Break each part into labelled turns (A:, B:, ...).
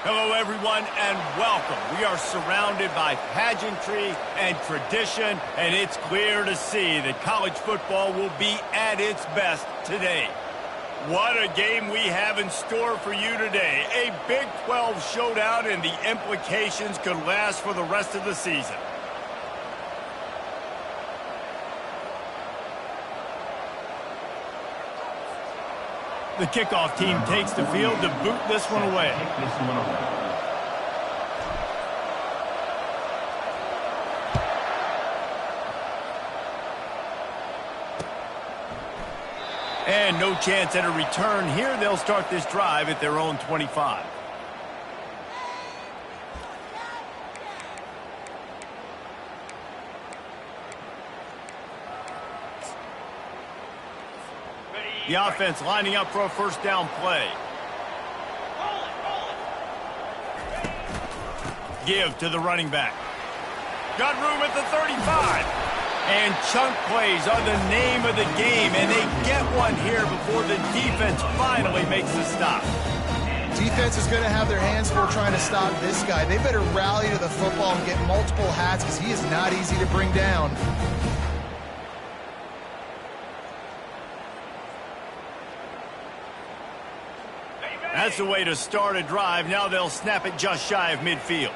A: Hello, everyone, and welcome. We are surrounded by pageantry and tradition, and it's clear to see that college football will be at its best today. What a game we have in store for you today. A Big 12 showdown, and the implications could last for the rest of the season. The kickoff team takes the field to boot this one away. And no chance at a return here. They'll start this drive at their own 25. The offense lining up for a first down play. Give to the running back. Got room at the 35. And chunk plays are the name of the game, and they get one here before the defense finally makes the stop.
B: Defense is going to have their hands full trying to stop this guy. They better rally to the football and get multiple hats because he is not easy to bring down.
A: That's the way to start a drive. Now they'll snap it just shy of midfield.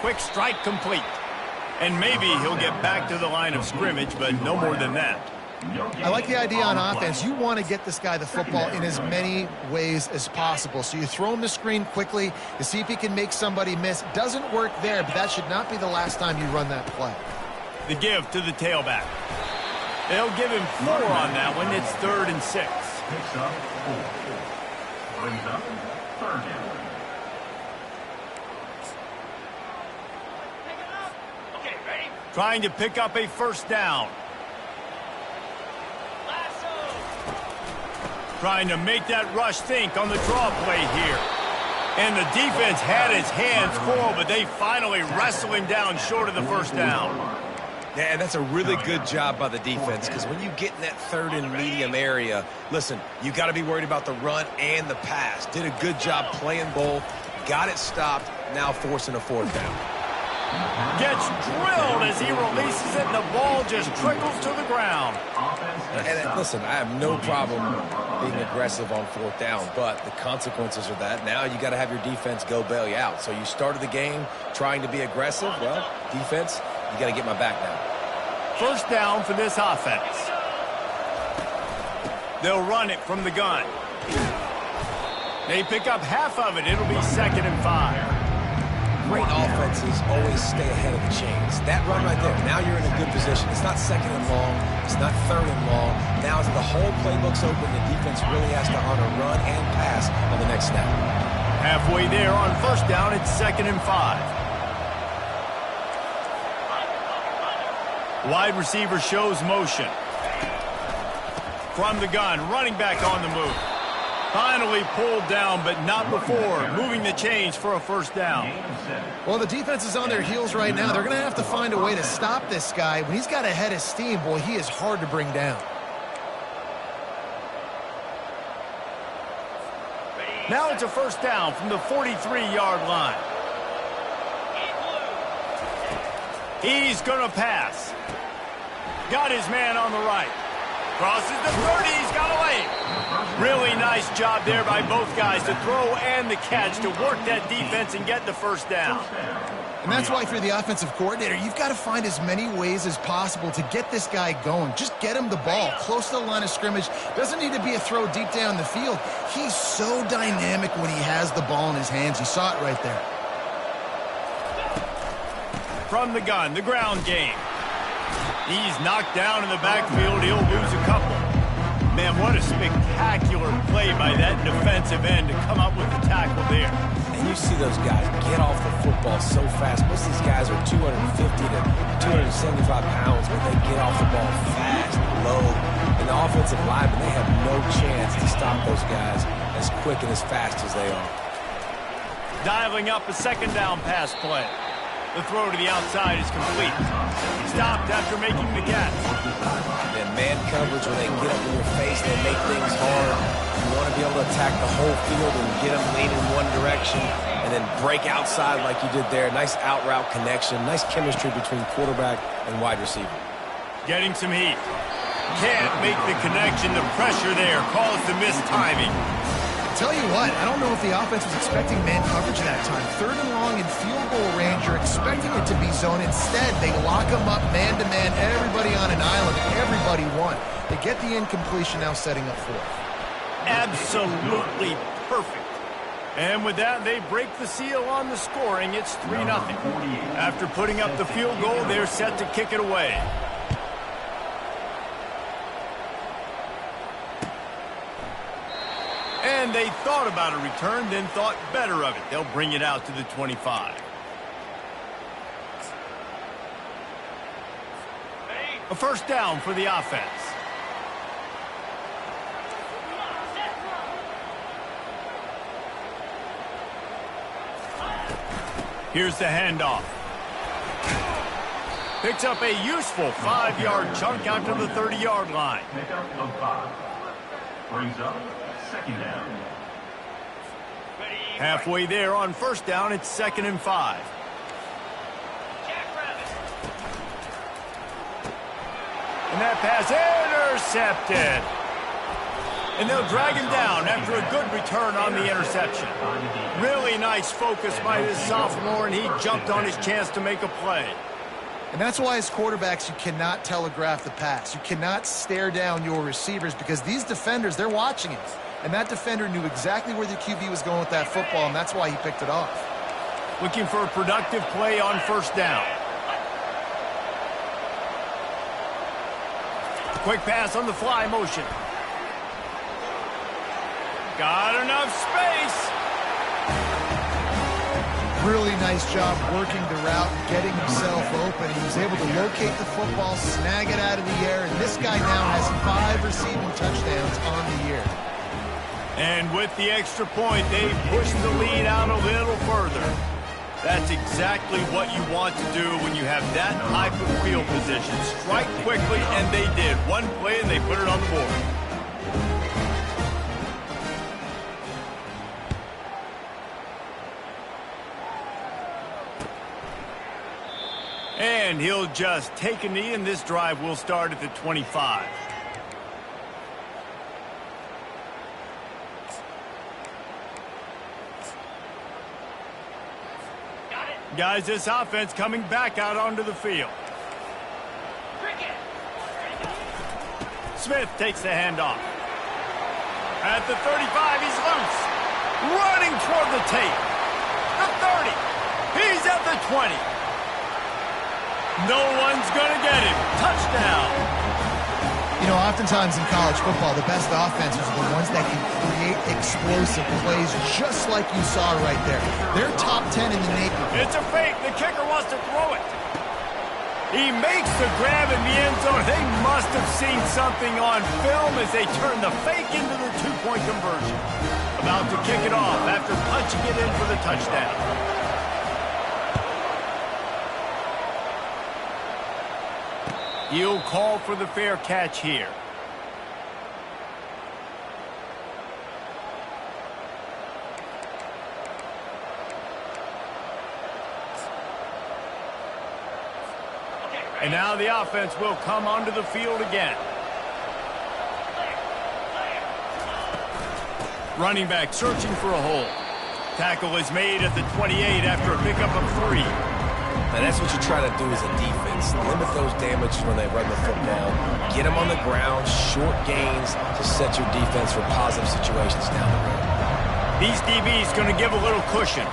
A: Quick strike complete. And maybe he'll get back to the line of scrimmage, but no more than that.
B: I like the idea on offense. You want to get this guy the football in as many ways as possible. So you throw him the screen quickly to see if he can make somebody miss. Doesn't work there, but that should not be the last time you run that play.
A: The give to the tailback. They'll give him 4 on that one. It's 3rd and 6.
C: Picks up 4. Brings up 3rd down.
A: Okay, ready? Trying to pick up a first down. Trying to make that rush think on the draw play here. And the defense had his hands full, but they finally wrestle him down short of the first down.
D: Yeah, that's a really good job by the defense because when you get in that 3rd and medium area, listen, you got to be worried about the run and the pass. Did a good job playing both, got it stopped, now forcing a 4th down.
A: Gets drilled as he releases it, and the ball just trickles to the ground.
D: And listen, I have no problem being aggressive on 4th down, but the consequences of that, now you got to have your defense go bail you out. So you started the game trying to be aggressive. Well, defense, you got to get my back now.
A: First down for this offense. They'll run it from the gun. They pick up half of it. It'll be 2nd and 5.
D: Great offenses always stay ahead of the chains. That run right there, now you're in a good position. It's not 2nd and long. It's not 3rd and long. Now as the whole playbook's open, the defense really has to honor run and pass on the next snap.
A: Halfway there on first down, it's 2nd and 5. Wide receiver shows motion. From the gun, running back on the move. Finally pulled down, but not before moving the chains for a first down.
B: Well, the defense is on their heels right now. They're going to have to find a way to stop this guy. When he's got a head of steam, boy, he is hard to bring down.
A: Now it's a first down from the 43-yard line. He's going to pass. Got his man on the right. Crosses the 30. He's got a lane. Really nice job there by both guys to throw and the catch to work that defense and get the first down.
B: And that's why if you're the offensive coordinator, you've got to find as many ways as possible to get this guy going. Just get him the ball close to the line of scrimmage. Doesn't need to be a throw deep down the field. He's so dynamic when he has the ball in his hands. You saw it right there.
A: From the gun, the ground game. He's knocked down in the backfield. He'll lose a couple. Man, what a spectacular play by that defensive end to come up with the tackle there.
D: And you see those guys get off the football so fast. Most of these guys are 250 to 275 pounds, but they get off the ball fast, low. And the offensive linemen, they have no chance to stop those guys as quick and as fast as they are.
A: Dialing up a 2nd down pass play. The throw to the outside is complete. Stopped after making the catch.
D: And man coverage, when they get up in your face, they make things hard. You want to be able to attack the whole field and get them leaning one direction and then break outside like you did there. Nice out route connection. Nice chemistry between quarterback and wide receiver.
A: Getting some heat. Can't make the connection. The pressure there caused the missed timing.
B: Tell you what, I don't know if the offense was expecting man coverage that time. 3rd and long in field goal range, you're expecting it to be zone. Instead, they lock them up man-to-man, everybody on an island, everybody won. They get the incompletion, now setting up 4th.
A: Absolutely perfect. And with that, they break the seal on the scoring. It's 3-0. After putting up the field goal, they're set to kick it away. And they thought about a return, then thought better of it. They'll bring it out to the 25. A first down for the offense. Here's the handoff. Picks up a useful 5-yard chunk out to the 30-yard line.
C: Pickup of 5. Brings up 2nd down.
A: Halfway there on first down, it's 2nd and 5. And that pass intercepted. And they'll drag him down after a good return on the interception. Really nice focus by this sophomore, and he jumped on his chance to make a play.
B: And that's why as quarterbacks, you cannot telegraph the pass. You cannot stare down your receivers because these defenders, they're watching it. And that defender knew exactly where the QB was going with that football, and that's why he picked it off.
A: Looking for a productive play on first down. Quick pass on the fly motion. Got enough space.
B: Really nice job working the route, getting himself open. He was able to locate the football, snag it out of the air, and this guy now has 5 receiving touchdowns on the year.
A: And with the extra point, they push the lead out a little further. That's exactly what you want to do when you have that type of field position. Strike quickly, and they did. One play, and they put it on the board. And he'll just take a knee, and this drive will start at the 25. Guys, this offense coming back out onto the field. Smith takes the handoff. At the 35, he's loose. Running toward the tape. The 30. He's at the 20. No one's going to get him. Touchdown.
B: You know, oftentimes in college football, the best offenses are the ones that can create explosive plays just like you saw right there. They're top 10 in the nation.
A: It's a fake. The kicker wants to throw it. He makes the grab in the end zone. They must have seen something on film as they turn the fake into the 2-point conversion. About to kick it off after punching it in for the touchdown. He'll call for the fair catch here. And now the offense will come onto the field again. Running back searching for a hole. Tackle is made at the 28 after a pickup of 3.
D: And that's what you try to do as a defense. Limit those damages when they run the football. Get them on the ground, short gains to set your defense for positive situations down the road.
A: These DBs going to give a little cushion.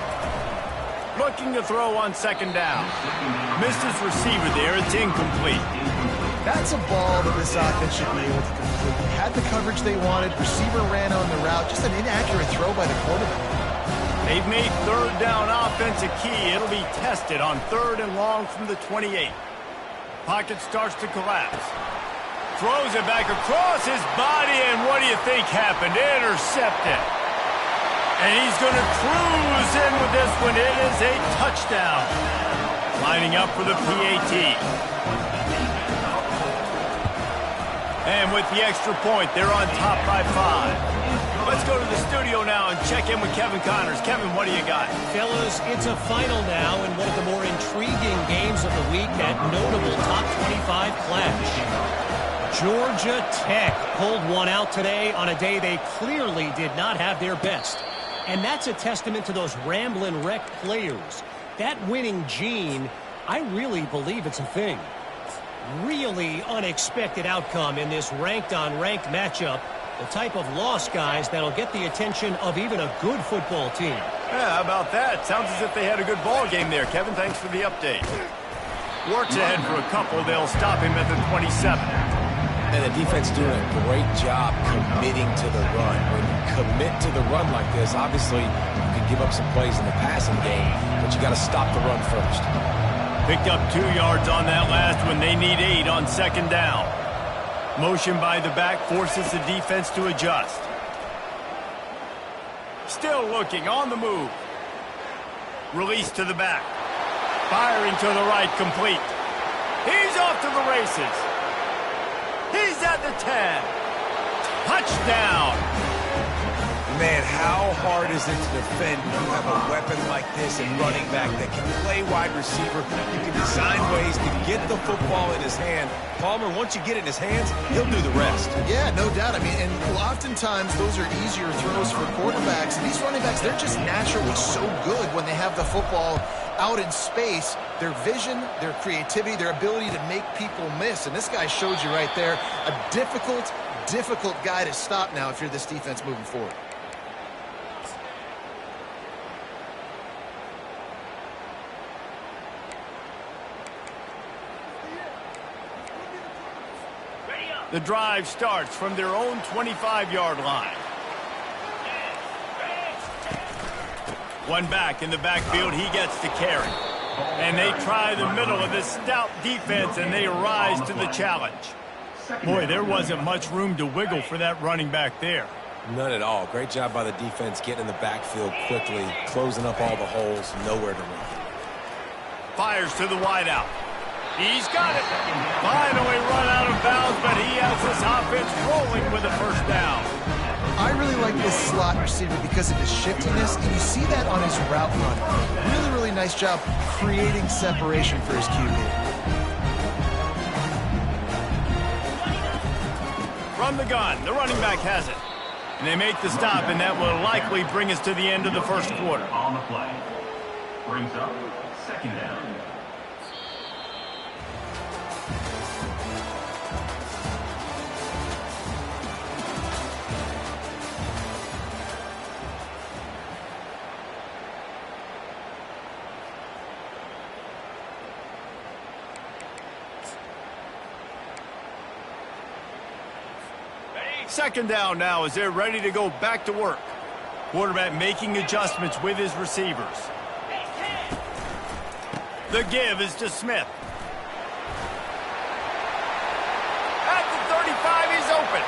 A: Looking to throw on second down. Missed his receiver there. It's incomplete.
B: That's a ball that this offense should be able to complete. They had the coverage they wanted. Receiver ran on the route. Just an inaccurate throw by the quarterback.
A: They've made third down offense a key. It'll be tested on 3rd and long from the 28. Pocket starts to collapse. Throws it back across his body, and what do you think happened? Intercepted. And he's going to cruise in with this one. It is a touchdown. Lining up for the PAT. And with the extra point, they're on top by 5. Let's go to the studio now and check in with Kevin Connors. Kevin, what do you got?
E: Fellas, it's a final now in one of the more intriguing games of the week, that notable top 25 clash. Georgia Tech pulled one out today on a day they clearly did not have their best. And that's a testament to those ramblin' wreck players. That winning gene, I really believe it's a thing. Really unexpected outcome in this ranked-on-ranked matchup. The type of loss, guys, that'll get the attention of even a good football team.
A: Yeah, how about that? Sounds as if they had a good ball game there. Kevin, thanks for the update. Works ahead for a couple. They'll stop him at the 27.
D: And the defense doing a great job committing to the run. When you commit to the run like this, obviously you can give up some plays in the passing game, but you got to stop the run first.
A: Picked up 2 yards on that last one. They need 8 on second down. Motion by the back forces the defense to adjust. Still looking, on the move. Release to the back. Firing to the right, complete. He's off to the races. He's at the 10. Touchdown.
D: Man, how hard is it to defend when you have a weapon like this and running back that can play wide receiver? You can design ways to get the football in his hand. Palmer, once you get it in his hands, he'll do the rest.
B: Yeah, no doubt. I mean, and oftentimes those are easier throws for quarterbacks. And these running backs, they're just naturally so good when they have the football out in space. Their vision, their creativity, their ability to make people miss. And this guy showed you right there, a difficult guy to stop now if you're this defense moving forward.
A: The drive starts from their own 25-yard line. One back in the backfield, he gets to carry. And they try the middle of this stout defense, and they rise to the challenge. Boy, there wasn't much room to wiggle for that running back there.
D: None at all. Great job by the defense getting in the backfield quickly, closing up all the holes, nowhere to run.
A: Fires to the wideout. He's got it. Finally run out of bounds, but he has this offense rolling with a first down.
B: I really like this slot receiver because of his shiftiness, and you see that on his route run. Really, really nice job creating separation for his QB.
A: From the gun, the running back has it. And they make the stop, and that will likely bring us to the end of the first quarter.
C: On the play. Brings up second down.
A: Second down now as they're ready to go back to work. Quarterback making adjustments with his receivers. The give is to Smith. At the 35, he's open.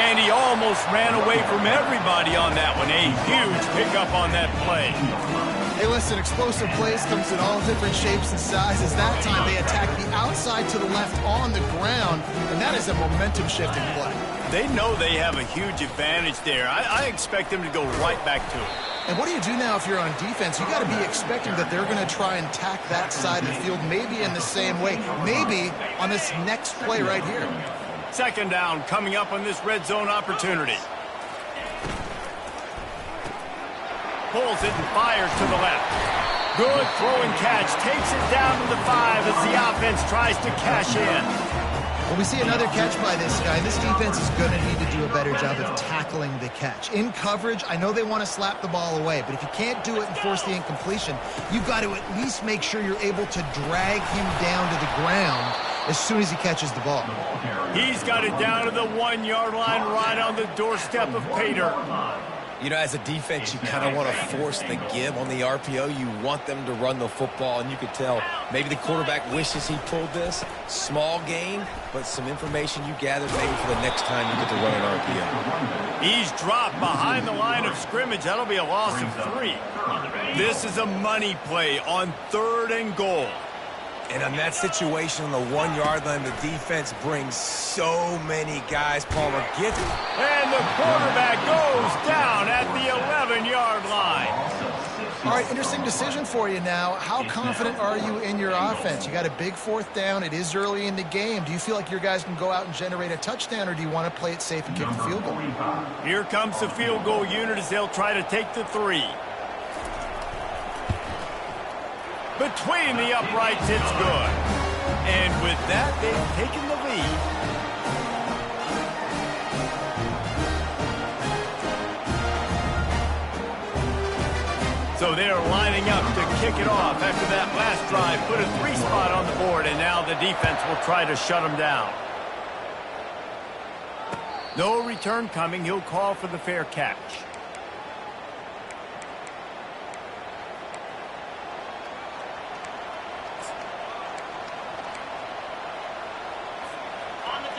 A: And he almost ran away from everybody on that one. A huge pickup on that play.
B: Hey, listen, explosive plays comes in all different shapes and sizes. That time they attack the outside to the left on the ground, and that is a momentum-shifting play.
A: They know they have a huge advantage there. I expect them to go right back to it.
B: And what do you do now if you're on defense? You got to be expecting that they're going to try and tack that side of the field, maybe in the same way, maybe on this next play right here.
A: Second down coming up on this red zone opportunity. Pulls it and fires to the left. Good throwing catch. Takes it down to the 5 as the offense tries to cash in.
B: Well, we see another catch by this guy. This defense is going to need to do a better job of tackling the catch. In coverage, I know they want to slap the ball away, but if you can't do it and force the incompletion, you've got to at least make sure you're able to drag him down to the ground as soon as he catches the ball.
A: He's got it down to the 1-yard line right on the doorstep of Pater.
D: You know, as a defense, you kind of want to force the give on the RPO. You want them to run the football, and you could tell maybe the quarterback wishes he pulled this. Small gain, but some information you gathered maybe for the next time you get to run an RPO.
A: He's dropped behind the line of scrimmage. That'll be a loss of 3. This is a money play on 3rd and goal.
D: And in that situation on the 1-yard line, the defense brings so many guys. Palmer gets it.
A: And the quarterback goes down at the 11-yard line.
B: All right, interesting decision for you now. How confident are you in your offense? You got a big 4th down. It is early in the game. Do you feel like your guys can go out and generate a touchdown, or do you want to play it safe and kick the field goal?
A: Here comes the field goal unit as they'll try to take the 3. Between the uprights, it's good. And with that, they've taken the lead. So they're lining up to kick it off after that last drive. Put a 3 spot on the board, and now the defense will try to shut them down. No return coming. He'll call for the fair catch.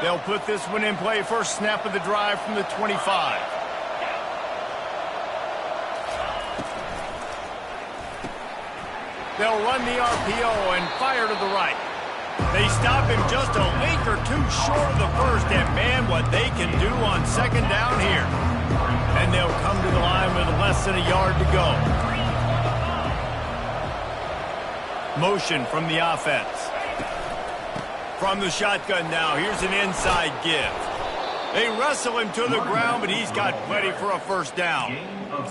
A: They'll put this one in play. First snap of the drive from the 25. They'll run the RPO and fire to the right. They stop him just a link or 2 short of the first, and man, what they can do on 2nd down here. And they'll come to the line with less than a yard to go. Motion from the offense. From the shotgun now, here's an inside give. They wrestle him to the ground, but he's got plenty for a first down.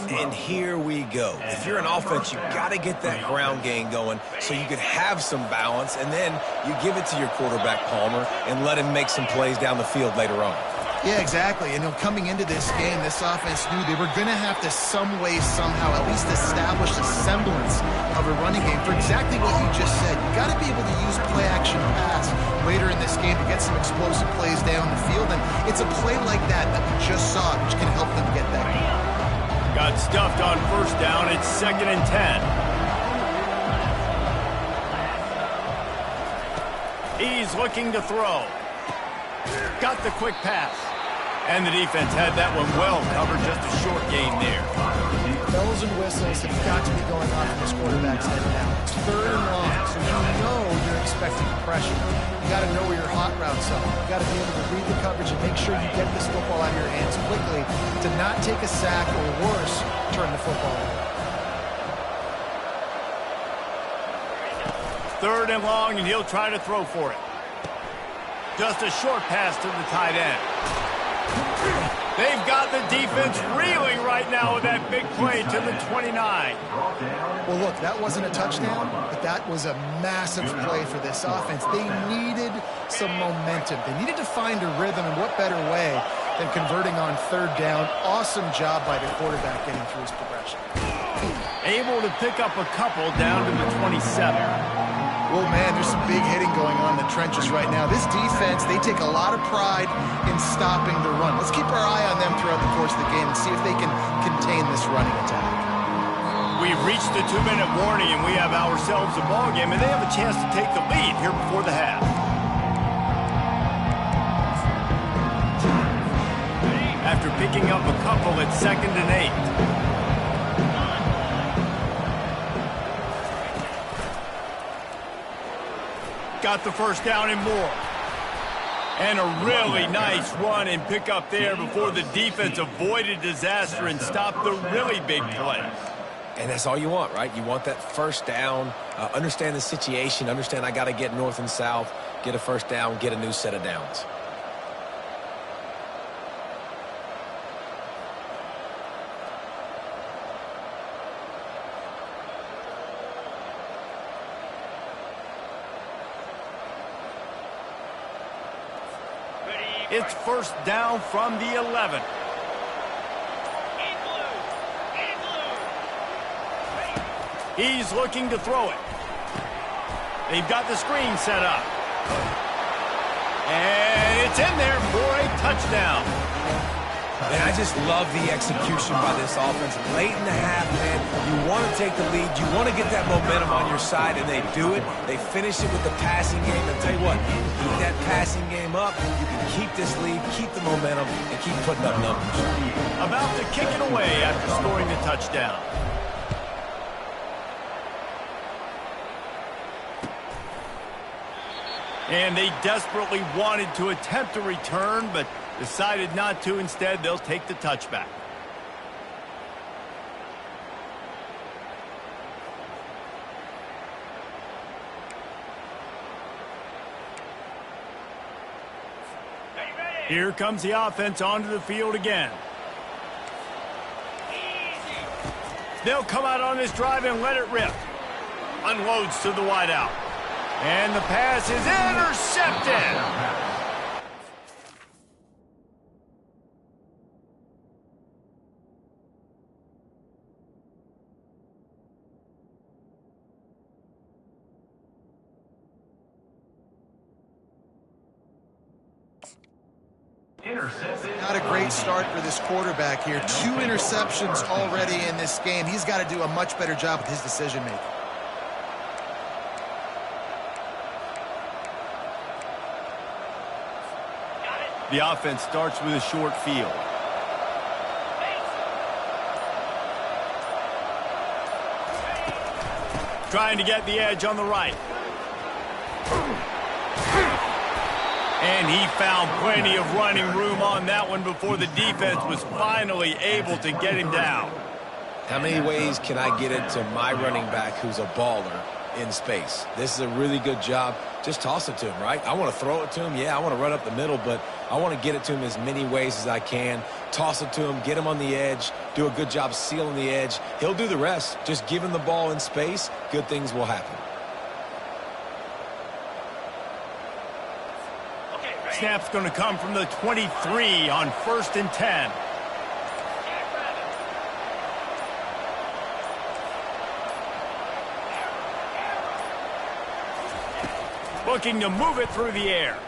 D: And here we go. If you're an offense, you've got to get that ground game going so you could have some balance, and then you give it to your quarterback, Palmer, and let him make some plays down the field later on.
B: Yeah, exactly. And coming into this game, this offense knew they were going to have to some way, somehow, at least establish a semblance of a running game for exactly what you just said. You got to be able to use play-action pass later in this game to get some explosive plays down the field. And it's a play like that that we just saw, which can help them get that game.
A: Got stuffed on first down. It's 2nd and 10. He's looking to throw. Got the quick pass. And the defense had that one well covered. Just a short gain there.
B: Bells and whistles have got to be going on in this quarterback's head now. It's 3rd and long, so you know you're expecting pressure. You got to know where your hot routes are. You got to be able to read the coverage and make sure you get this football out of your hands quickly to not take a sack or worse, turn the football over.
A: 3rd and long, and he'll try to throw for it. Just a short pass to the tight end. They've got the defense reeling right now with that big play to the 29.
B: Well, look, that wasn't a touchdown, but that was a massive play for this offense. They needed some momentum. They needed to find a rhythm, and what better way than converting on 3rd down. Awesome job by the quarterback getting through his progression.
A: Able to pick up a couple down to the 27.
B: Well, man, there's some big hitting going on in the trenches right now. This defense, they take a lot of pride in stopping the run. Let's keep our eye on them throughout the course of the game and see if they can contain this running attack.
A: We've reached the 2-minute warning, and we have ourselves a ball game, and they have a chance to take the lead here before the half. After picking up a couple, it's 2nd and 8. Got the first down and more. And a really nice run and pick up there before the defense avoided disaster and stopped the really big play.
D: And that's all you want, right? You want that first down, understand the situation, understand I got to get north and south, get a first down, get a new set of downs.
A: It's first down from the 11. He's looking to throw it. They've got the screen set up. And it's in there for a touchdown.
D: Man, I just love the execution by this offense. Late in the half, man, you want to take the lead. You want to get that momentum on your side, and they do it. They finish it with the passing game. I'll tell you what, keep that passing game up. You can keep this lead, keep the momentum, and keep putting up numbers.
A: About to kick it away after scoring the touchdown. And they desperately wanted to attempt a return, but decided not to. Instead, they'll take the touchback. Here comes the offense onto the field again. They'll come out on this drive and let it rip. Unloads to the wideout. And the pass is intercepted.
B: Not a great start for this quarterback here. 2 interceptions already in this game. He's got to do a much better job with his decision-making.
A: The offense starts with a short field. Trying to get the edge on the right. And he found plenty of running room on that one before the defense was finally able to get him down.
D: How many ways can I get it to my running back who's a baller in space? This is a really good job. Just toss it to him, right? I want to throw it to him. Yeah, I want to run up the middle, but I want to get it to him as many ways as I can. Toss it to him, get him on the edge, do a good job sealing the edge. He'll do the rest. Just give him the ball in space, good things will happen.
A: Snap's going to come from the 23 on 1st and 10. Looking to move it through the air.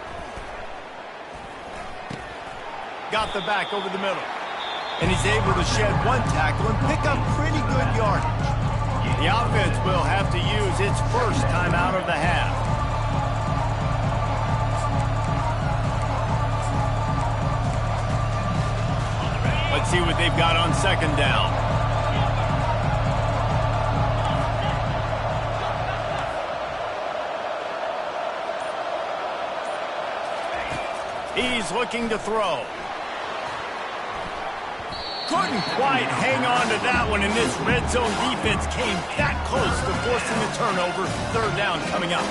A: Got the back over the middle. And he's able to shed 1 tackle and pick up pretty good yardage. The offense will have to use its first timeout of the half. Let's see what they've got on 2nd down. He's looking to throw. Couldn't quite hang on to that one, and this red zone defense came that close to forcing the turnover. 3rd down coming up.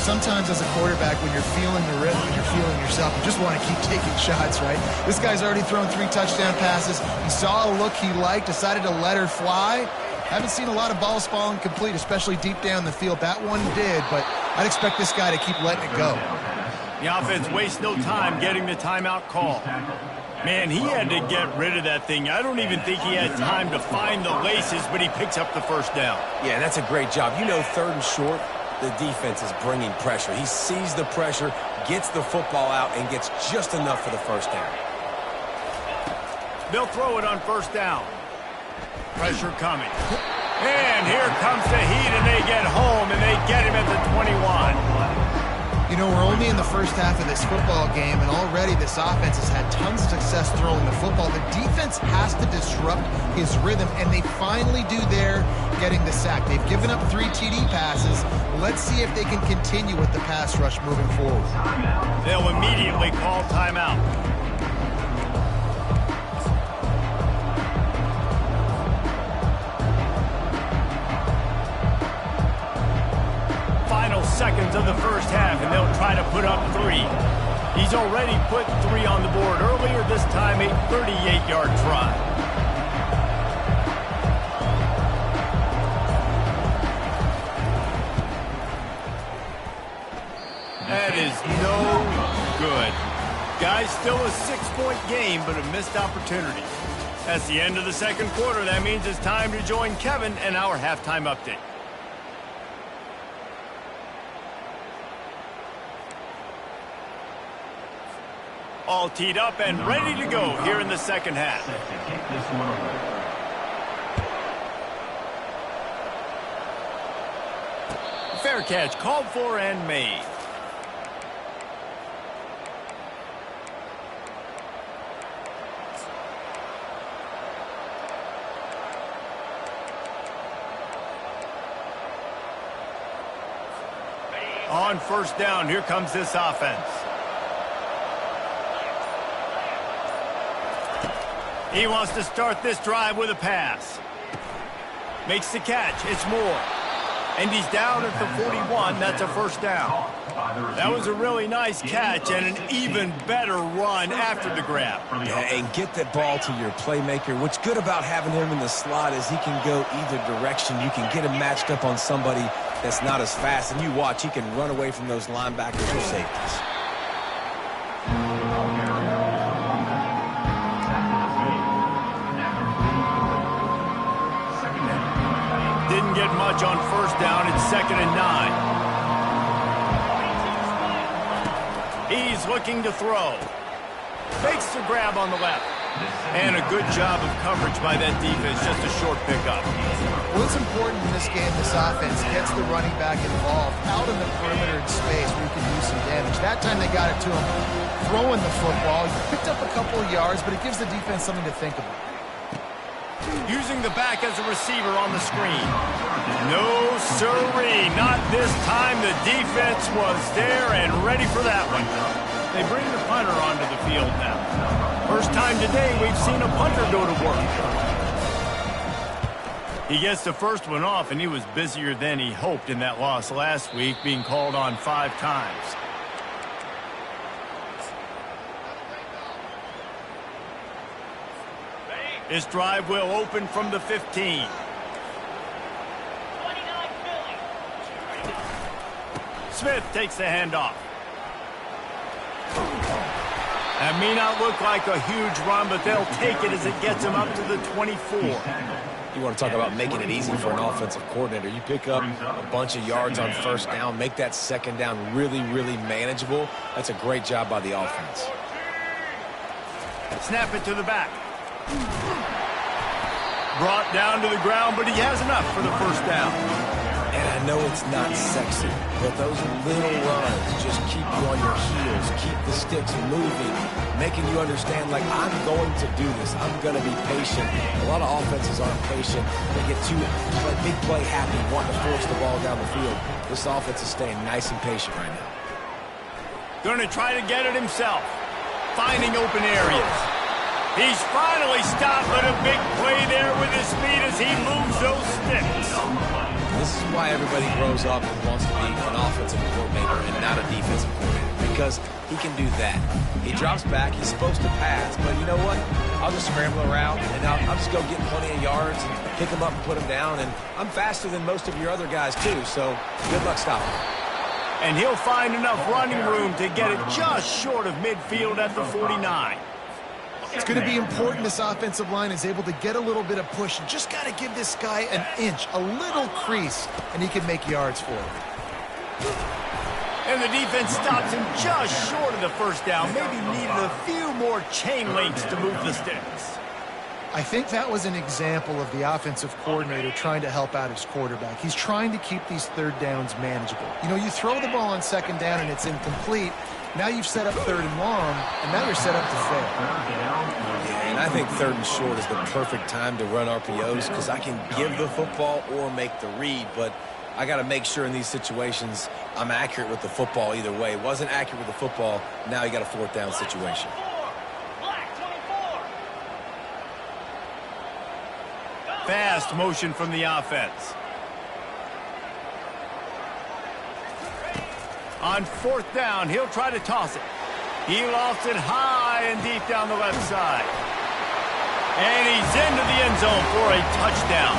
B: Sometimes as a quarterback, when you're feeling the rhythm and you're feeling yourself, you just want to keep taking shots, right? This guy's already thrown 3 touchdown passes. He saw a look he liked, decided to let her fly. Haven't seen a lot of balls falling complete, especially deep down the field. That one did, but I'd expect this guy to keep letting it go.
A: The offense wastes no time getting the timeout call. Man, he had to get rid of that thing. I don't even think he had time to find the laces, but he picks up the 1st down.
D: Yeah, that's a great job. You know, 3rd and short, the defense is bringing pressure. He sees the pressure, gets the football out, and gets just enough for the 1st down.
A: They'll throw it on 1st down. Pressure coming. And here comes the heat, and they get home, and they get him at the 21.
B: You know, we're only in the first half of this football game, and already this offense has had tons of success throwing the football. The defense has to disrupt his rhythm, and they finally do there, getting the sack. They've given up 3 TD passes. Let's see if they can continue with the pass rush moving forward.
A: They'll immediately call timeout. Seconds of the first half, and they'll try to put up 3. He's already put 3 on the board earlier, this time a 38-yard try. That is no good. Guys, still a 6-point game, but a missed opportunity. That's the end of the 2nd quarter. That means it's time to join Kevin and our halftime update. All teed up and ready to go here in the second half.
C: Set to kick this one away.
A: Fair catch called for and made. On first down, here comes this offense. He wants to start this drive with a pass. Makes the catch. It's Moore. And he's down at the 41. That's a first down. That was a really nice catch and an even better run after the grab.
D: Yeah, and get that ball to your playmaker. What's good about having him in the slot is he can go either direction. You can get him matched up on somebody that's not as fast, and you watch, he can run away from those linebackers or safeties.
A: Didn't get much on first down. It's 2nd and 9. He's looking to throw. Fakes the grab on the left. And a good job of coverage by that defense. Just a short pickup.
B: What's important in this game, this offense gets the running back involved out in the perimeter in space where you can do some damage. That time they got it to him throwing the football. He picked up a couple of yards, but it gives the defense something to think about.
A: Using the back as a receiver on the screen. No sirree, not this time. The defense was there and ready for that one. They bring the punter onto the field now. First time today we've seen a punter go to work. He gets the first one off, and he was busier than he hoped in that loss last week, being called on 5 times. This drive will open from the 15. Smith takes the handoff. That may not look like a huge run, but they'll take it as it gets them up to the 24.
D: You want to talk about making it easy for an offensive coordinator. You pick up a bunch of yards on first down, make that second down really, really manageable. That's a great job by the offense.
A: Snap it to the back. Brought down to the ground, but he has enough for the first down.
D: And I know it's not sexy, but those little runs just keep you on your heels, keep the sticks moving, making you understand, like, I'm going to do this. I'm going to be patient. A lot of offenses aren't patient. They get too big play happy, wanting to force the ball down the field. This offense is staying nice and patient right now.
A: Going to try to get it himself. Finding open areas. He's finally stopped, but a big play there with his speed as he moves those sticks.
D: This is why everybody grows up and wants to be an offensive coordinator and not a defensive coordinator, because he can do that. He drops back, he's supposed to pass, but you know what? I'll just scramble around, and I'll just go get plenty of yards and pick him up and put him down, and I'm faster than most of your other guys too, so good luck stopping him.
A: And he'll find enough running room to get it just short of midfield at the 49.
B: It's going to be important this offensive line is able to get a little bit of push. You just got to give this guy an inch, a little crease, and he can make yards for it.
A: And the defense stops him just short of the first down. Maybe needed a few more chain links to move the sticks.
B: I think that was an example of the offensive coordinator trying to help out his quarterback. He's trying to keep these third downs manageable. You know, you throw the ball on second down and it's incomplete. Now you've set up third and long, and now you're set up to fail.
D: Yeah, and I think third and short is the perfect time to run RPOs because I can give the football or make the read, but I got to make sure in these situations I'm accurate with the football either way. Wasn't accurate with the football, now you got a fourth down situation.
A: Fast motion from the offense. On fourth down, he'll try to toss it. He lofts it high and deep down the left side. And he's into the end zone for a touchdown.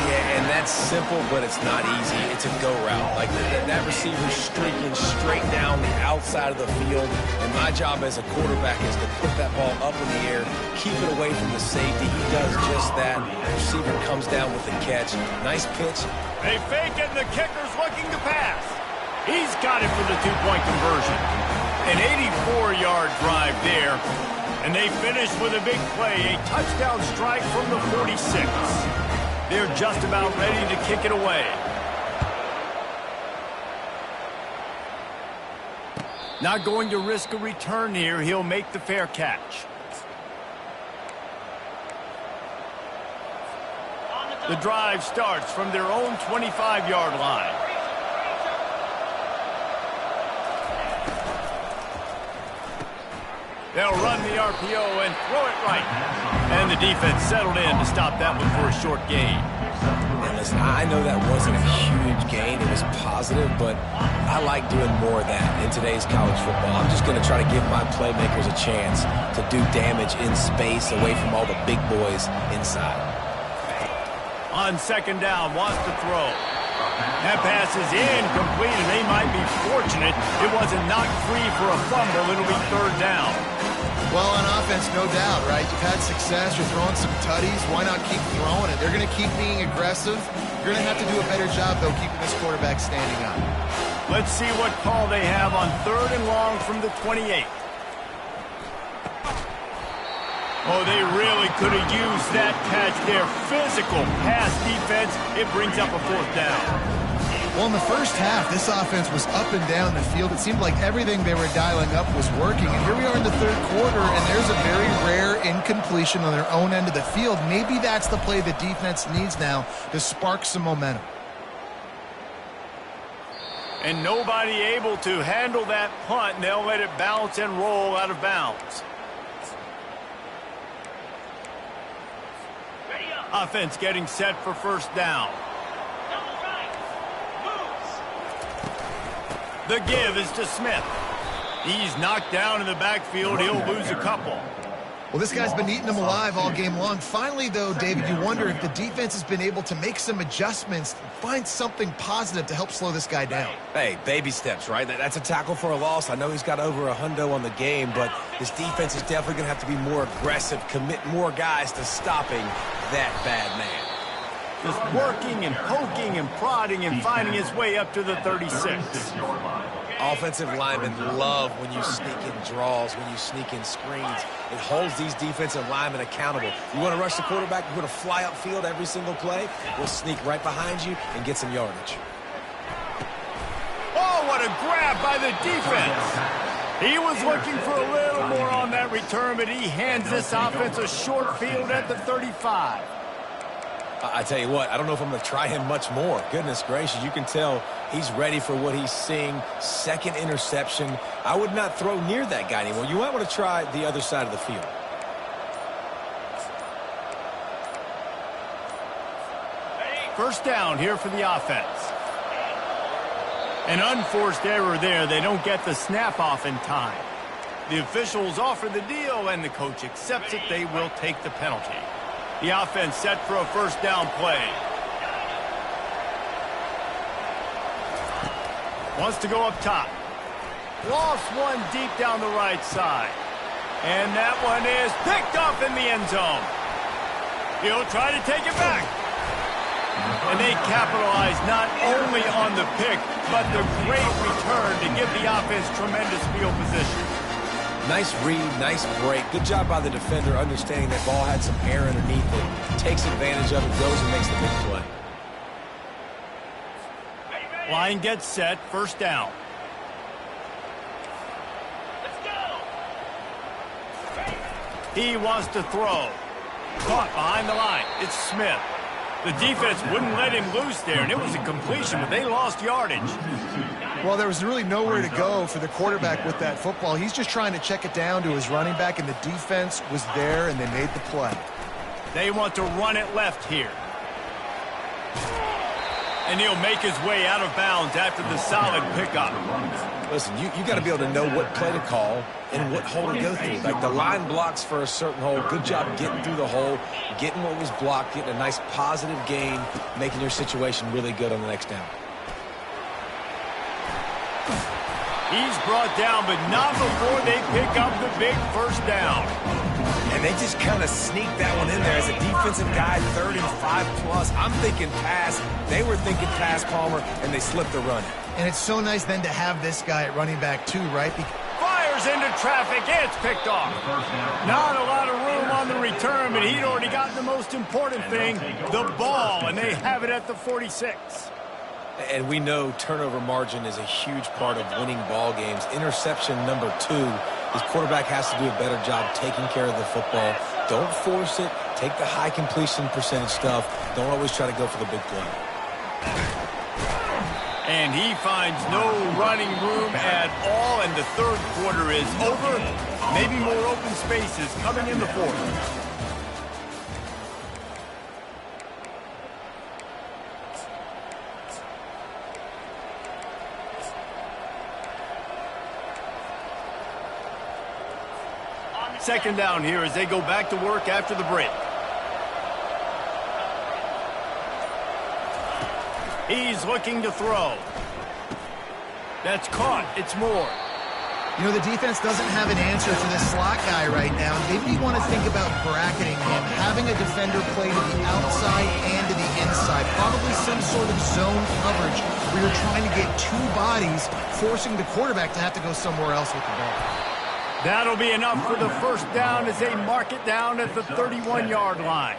D: Yeah, and that's simple, but it's not easy. It's a go route. Like that receiver's streaking straight down the outside of the field. And my job as a quarterback is to put that ball up in the air, keep it away from the safety. He does just that. The receiver comes down with the catch. Nice pitch.
A: They fake it, and the kicker's looking to pass. He's got it for the two-point conversion. An 84-yard drive there. And they finish with a big play, a touchdown strike from the 46. They're just about ready to kick it away. Not going to risk a return here. He'll make the fair catch. The drive starts from their own 25-yard line. They'll run the RPO and throw it right. And the defense settled in to stop that one for a short gain.
D: And listen, I know that wasn't a huge gain. It was positive, but I like doing more of that in today's college football. I'm just going to try to give my playmakers a chance to do damage in space away from all the big boys inside.
A: On second down, wants to throw. That pass is incomplete, and they might be fortunate it wasn't knocked free for a fumble. It'll be third down.
B: Well, on offense, no doubt, right? You've had success. You're throwing some tutties. Why not keep throwing it? They're going to keep being aggressive. You're going to have to do a better job, though, keeping this quarterback standing up.
A: Let's see what call they have on third and long from the 28. Oh, they really could have used that catch there. Physical pass defense. It brings up a fourth down.
B: Well, in the first half, this offense was up and down the field. It seemed like everything they were dialing up was working. And here we are in the third quarter, and there's a very rare incompletion on their own end of the field. Maybe that's the play the defense needs now to spark some momentum.
A: And nobody able to handle that punt, and they'll let it bounce and roll out of bounds. Offense getting set for first down. The give is to Smith. He's knocked down in the backfield. He'll lose a couple.
B: Well, this guy's been eating them alive all game long. Finally, though, David, you wonder if the defense has been able to make some adjustments, find something positive to help slow this guy down.
D: Hey, baby steps, right? That's a tackle for a loss. I know he's got over $100 on the game, but this defense is definitely going to have to be more aggressive, commit more guys to stopping that bad man.
A: Just working and poking and prodding and finding his way up to the 36.
D: Offensive linemen love when you sneak in draws, when you sneak in screens. It holds these defensive linemen accountable. You want to rush the quarterback, you want to fly upfield every single play, we'll sneak right behind you and get some yardage.
A: Oh, what a grab by the defense. He was looking for a little more on that return, but he hands this offense a short field at the 35.
D: I tell you what, I don't know if I'm going to try him much more. Goodness gracious, you can tell he's ready for what he's seeing. Second interception. I would not throw near that guy anymore. You might want to try the other side of the field.
A: First down here for the offense. An unforced error there. They don't get the snap off in time. The officials offer the deal, and the coach accepts it. They will take the penalty. The offense set for a first down play. Wants to go up top. Lost one deep down the right side. And that one is picked up in the end zone. He'll try to take it back. And they capitalize not only on the pick, but the great return to give the offense tremendous field position.
D: Nice read, nice break. Good job by the defender understanding that ball had some air underneath it. Takes advantage of it, goes and makes the big play.
A: Line gets set, first down. He wants to throw. Caught behind the line. It's Smith. The defense wouldn't let him loose there, and it was a completion, but they lost yardage.
B: Well, there was really nowhere to go for the quarterback with that football. He's just trying to check it down to his running back, and the defense was there, and they made the play.
A: They want to run it left here. And he'll make his way out of bounds after the solid pickup.
D: Listen, you got to be able to know what play to call and what hole to go through. Like the line blocks for a certain hole. Good job getting through the hole, getting what was blocked, getting a nice positive gain, making your situation really good on the next down.
A: He's brought down, but not before they pick up the big first down.
D: And they just kind of sneaked that one in there as a defensive guy, 35+. I'm thinking pass. They were thinking pass, Palmer, and they slipped the run.
B: And it's so nice then to have this guy at running back too, right?
A: Fire! tears into traffic. It's picked off. Not a lot of room on the return, but he'd already gotten the most important thing, the ball, and they have it at the 46.
D: And we know turnover margin is a huge part of winning ball games. Interception number 2. His quarterback has to do a better job taking care of the football. Don't force it. Take the high completion percentage stuff. Don't always try to go for the big play.
A: And he finds no running room at all, and the third quarter is over. Maybe more open spaces coming in the fourth. Second down here as they go back to work after the break. He's looking to throw. That's caught. It's Moore.
B: You know, the defense doesn't have an answer for this slot guy right now. Maybe you want to think about bracketing him, having a defender play to the outside and to the inside. Probably some sort of zone coverage where you're trying to get two bodies, forcing the quarterback to have to go somewhere else with the ball.
A: That'll be enough for the first down as they mark it down at the 31-yard line.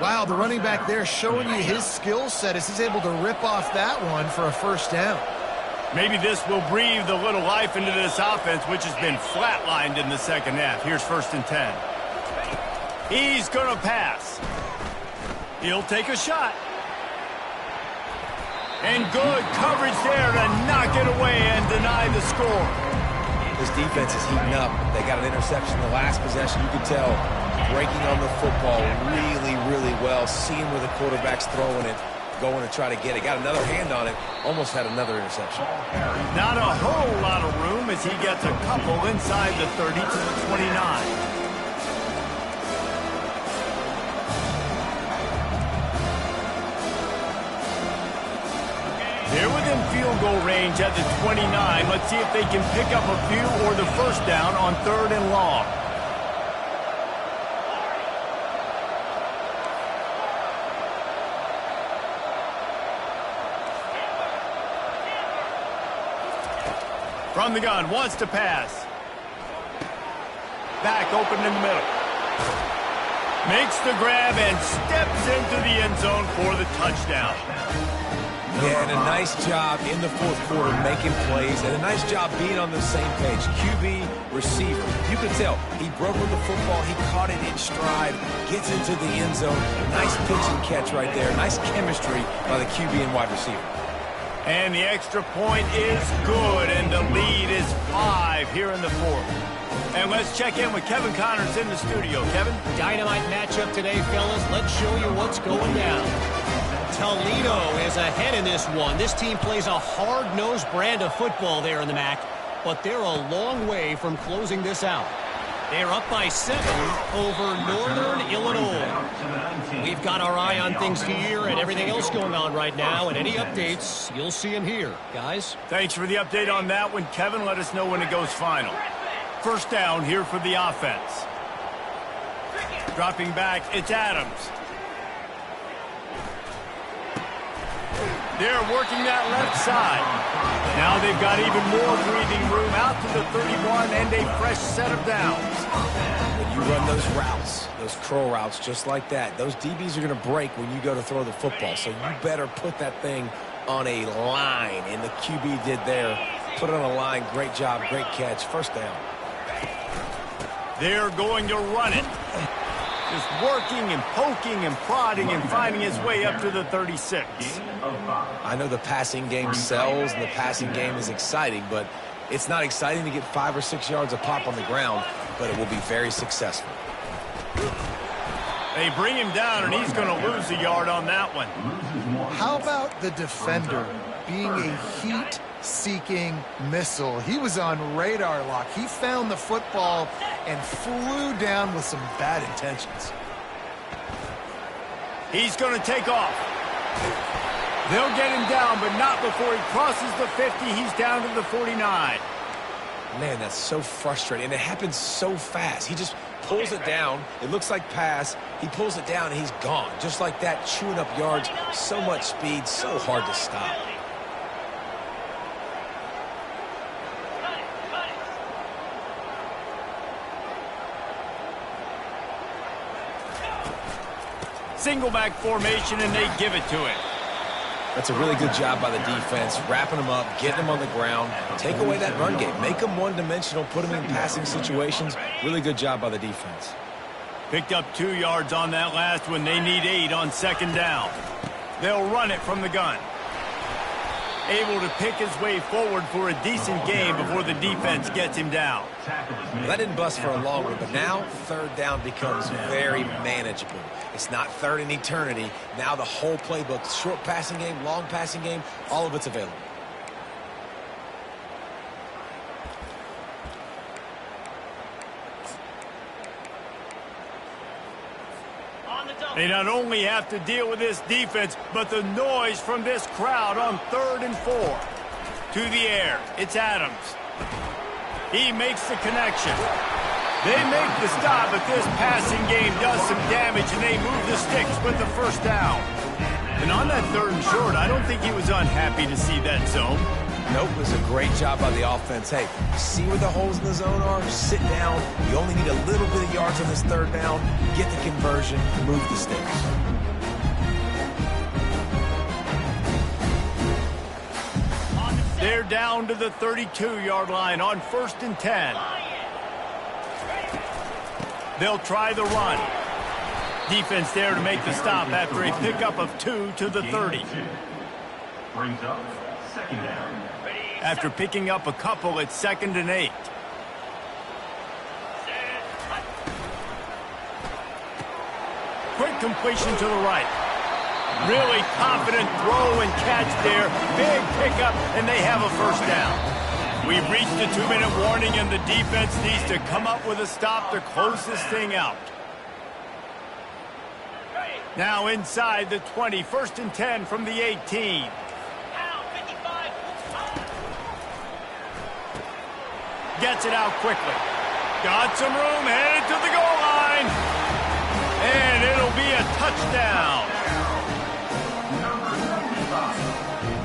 B: Wow, the running back there showing you his skill set as he's able to rip off that one for a first down.
A: Maybe this will breathe a little life into this offense, which has been flatlined in the second half. Here's 1st and 10. He's going to pass. He'll take a shot. And good coverage there to knock it away and deny the score.
D: This defense is heating up. They got an interception in the last possession. You can tell breaking on the football really, really well. Seeing where the quarterback's throwing it, going to try to get it. Got another hand on it. Almost had another interception.
A: Not a whole lot of room as he gets a couple inside the 30 to the 29. They're within field goal range at the 29. Let's see if they can pick up a few or the first down on 3rd and long. From the gun, wants to pass. Back open in the middle. Makes the grab and steps into the end zone for the touchdown.
D: Yeah, and a nice job in the fourth quarter making plays, and a nice job being on the same page. QB, receiver. You can tell he broke with the football. He caught it in stride, gets into the end zone. Nice pitch and catch right there. Nice chemistry by the QB and wide receiver.
A: And the extra point is good, and the lead is 5 here in the fourth. And let's check in with Kevin Connors in the studio. Kevin?
E: Dynamite matchup today, fellas. Let's show you what's going down. Toledo is ahead in this one. This team plays a hard-nosed brand of football there in the MAC, but they're a long way from closing this out. They're up by 7 over Northern Illinois. We've got our eye on things here and everything else going on right now, and any updates, you'll see them here, guys.
A: Thanks for the update on that one, Kevin. Let us know when it goes final. First down here for the offense. Dropping back, it's Adams. They're working that left side. Now they've got even more breathing room out to the 31 and a fresh set of downs.
D: When you run those routes, those curl routes just like that, those DBs are going to break when you go to throw the football. So you better put that thing on a line, and the QB did there. Put it on a line. Great job, great catch. First down.
A: They're going to run it. Just working and poking and prodding and finding his way up to the 36.
D: I know the passing game sells and the passing game is exciting, but it's not exciting to get 5 or 6 yards of pop on the ground, but it will be very successful.
A: They bring him down, and he's going to lose a yard on that one.
B: How about the defender being a heat-seeking missile? He was on radar lock. He found the football and flew down with some bad intentions.
A: He's going to take off. They'll get him down, but not before he crosses the 50. He's down to the 49.
D: Man, that's so frustrating, and it happens so fast. He just pulls it down. It looks like pass. He pulls it down, and he's gone. Just like that, chewing up yards. So much speed, so hard to stop.
A: Single back formation, and they give it to him.
D: That's a really good job by the defense, wrapping them up, getting them on the ground. Take away that run game. Make them one-dimensional, put them in passing situations. Really good job by the defense.
A: Picked up 2 yards on that last one. They need 8 on second down. They'll run it from the gun. Able to pick his way forward for a decent game before the defense gets him down.
D: Well, that didn't bust for a long one, but now third down becomes very manageable. It's not third in eternity. Now the whole playbook, short passing game, long passing game, all of it's available.
A: They not only have to deal with this defense, but the noise from this crowd on 3rd and 4. To the air, it's Adams. He makes the connection. They make the stop, but this passing game does some damage, and they move the sticks with the first down. And on that 3rd and short, I don't think he was unhappy to see that zone.
D: Nope, it was a great job by the offense. Hey, see where the holes in the zone are? Sit down. You only need a little bit of yards on this 3rd down. Get the conversion. Move the sticks.
A: They're down to the 32-yard line on 1st and 10. They'll try the run. Defense there to make the stop after a pickup of 2 to the 30.
C: Brings up second down.
A: After picking up a couple at 2nd and 8. Quick completion to the right. Really confident throw and catch there. Big pickup, and they have a first down. We've reached the 2-minute warning, and the defense needs to come up with a stop to close this thing out. Now inside the 20, 1st and 10 from the 18. Gets it out quickly. Got some room, headed to the goal line. And it'll be a touchdown.
C: Number 75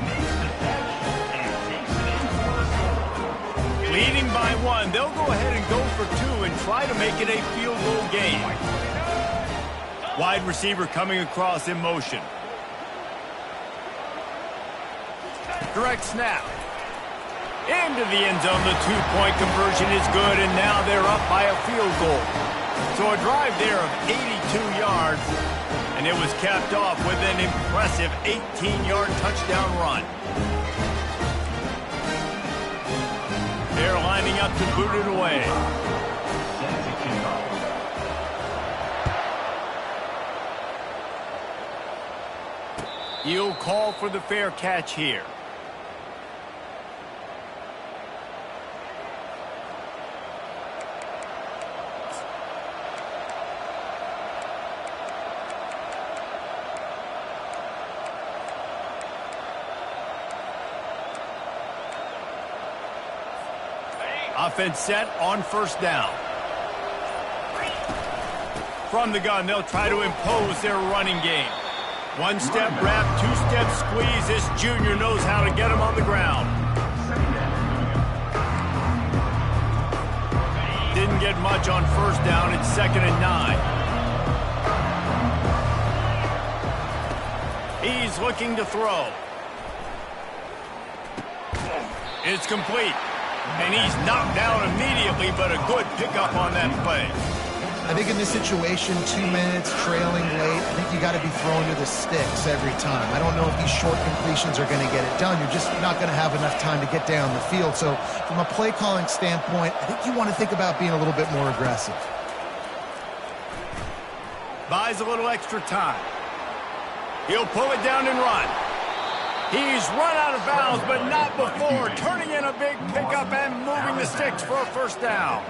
C: makes the catch and takes it in for the score.
A: Leading by 1, they'll go ahead and go for 2 and try to make it a field goal game. Wide receiver coming across in motion. Direct snap. Into the end zone, the 2-point conversion is good, and now they're up by a field goal. So a drive there of 82 yards, and it was capped off with an impressive 18-yard touchdown run. They're lining up to boot it away.
C: Set to kick off.
A: He'll call for the fair catch here. Offense set on 1st down. From the gun, they'll try to impose their running game. 1-step wrap, 2-step squeeze. This junior knows how to get him on the ground. Didn't get much on 1st down. It's 2nd and 9. He's looking to throw. It's complete. And he's knocked down immediately, but a good pickup on that play.
B: I think in this situation, 2 minutes, trailing late, I think you got to be throwing to the sticks every time. I don't know if these short completions are going to get it done. You're just not going to have enough time to get down the field. So from a play calling standpoint, I think you want to think about being a little bit more aggressive.
A: Buys a little extra time. He'll pull it down and run. He's run out of bounds, but not before turning in a big pickup and moving the sticks for a first down.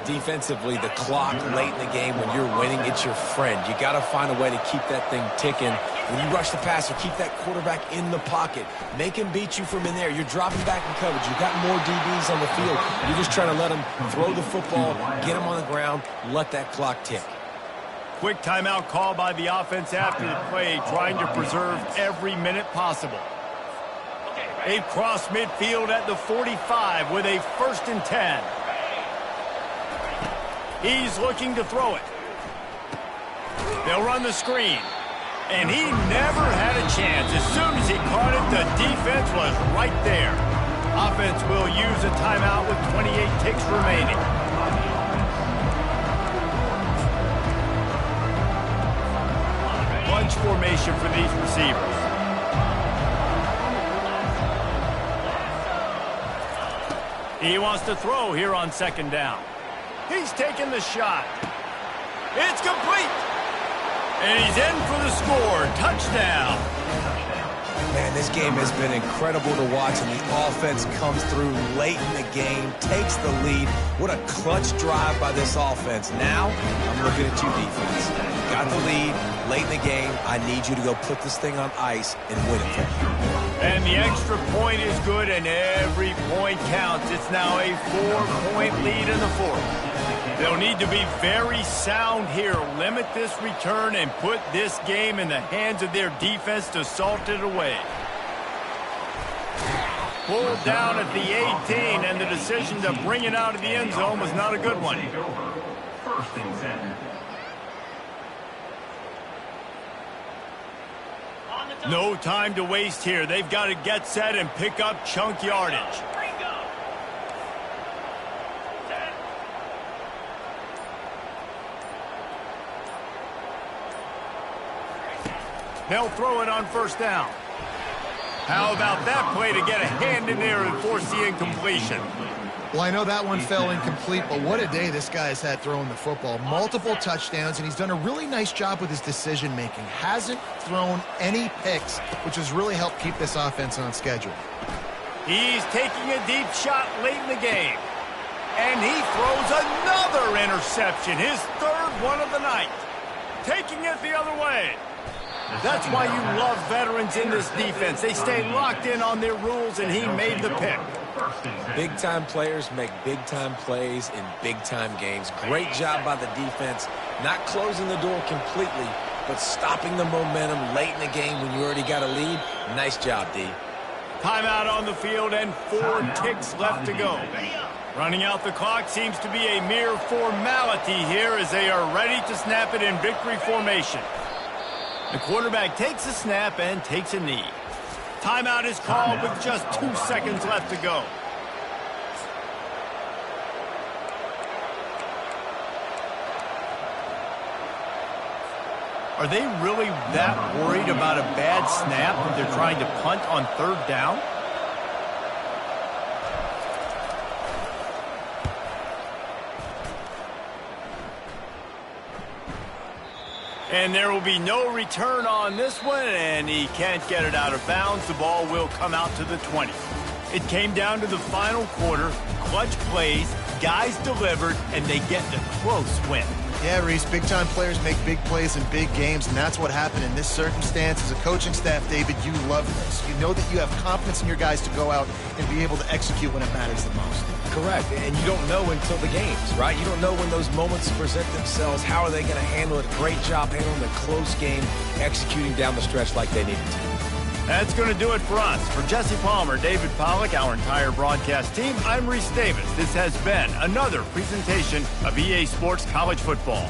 D: Defensively, the clock late in the game, when you're winning, it's your friend. You got to find a way to keep that thing ticking. When you rush the passer, keep that quarterback in the pocket. Make him beat you from in there. You're dropping back in coverage. You've got more DBs on the field. You're just trying to let him throw the football, get him on the ground, let that clock tick.
A: Quick timeout call by the offense after the play, trying to preserve every minute possible. They've crossed midfield at the 45 with a 1st and 10. He's looking to throw it. They'll run the screen. And he never had a chance. As soon as he caught it, the defense was right there. Offense will use a timeout with 28 ticks remaining. Bunch formation for these receivers. He wants to throw here on second down. He's taking the shot. It's complete. And he's in for the score. Touchdown.
D: Man, this game has been incredible to watch, and the offense comes through late in the game, takes the lead. What a clutch drive by this offense. Now, I'm looking at you, defense. Got the lead late in the game. I need you to go put this thing on ice and win it for me.
A: And the extra point is good, and every point counts. It's now a 4-point lead in the fourth. They'll need to be very sound here, limit this return, and put this game in the hands of their defense to salt it away. Pulled down at the 18, and the decision to bring it out of the end zone was not a good one.
C: First and 10.
A: No time to waste here. They've got to get set and pick up chunk yardage. They'll throw it on first down. How about that play to get a hand in there and force the incompletion?
B: Well, I know that one fell incomplete, but what a day this guy has had throwing the football. Multiple touchdowns, and he's done a really nice job with his decision-making. Hasn't thrown any picks, which has really helped keep this offense on schedule.
A: He's taking a deep shot late in the game. And he throws another interception, his third one of the night. Taking it the other way. That's why you love veterans in this defense. They stay locked in on their rules, and he made the pick.
D: Big-time players make big-time plays in big-time games. Great job by the defense, not closing the door completely, but stopping the momentum late in the game when you already got a lead. Nice job, D.
A: Timeout on the field and 4 ticks left to go. Running out the clock seems to be a mere formality here as they are ready to snap it in victory formation. The quarterback takes a snap and takes a knee. Timeout is called with just 2 seconds left to go. Are they really that worried about a bad snap that they're trying to punt on third down? And there will be no return on this one, and he can't get it out of bounds. The ball will come out to the 20. It came down to the final quarter. Clutch plays, guys delivered, and they get the close win.
B: Yeah, Reese, big-time players make big plays in big games, and that's what happened in this circumstance. As a coaching staff, David, you love this. You know that you have confidence in your guys to go out and be able to execute when it matters the most.
D: Correct, and you don't know until the games, right? You don't know when those moments present themselves. How are they going to handle it? Great job handling the close game, executing down the stretch like they needed to.
A: That's going to do it for us. For Jesse Palmer, David Pollack, our entire broadcast team, I'm Reese Davis. This has been another presentation of EA Sports College Football.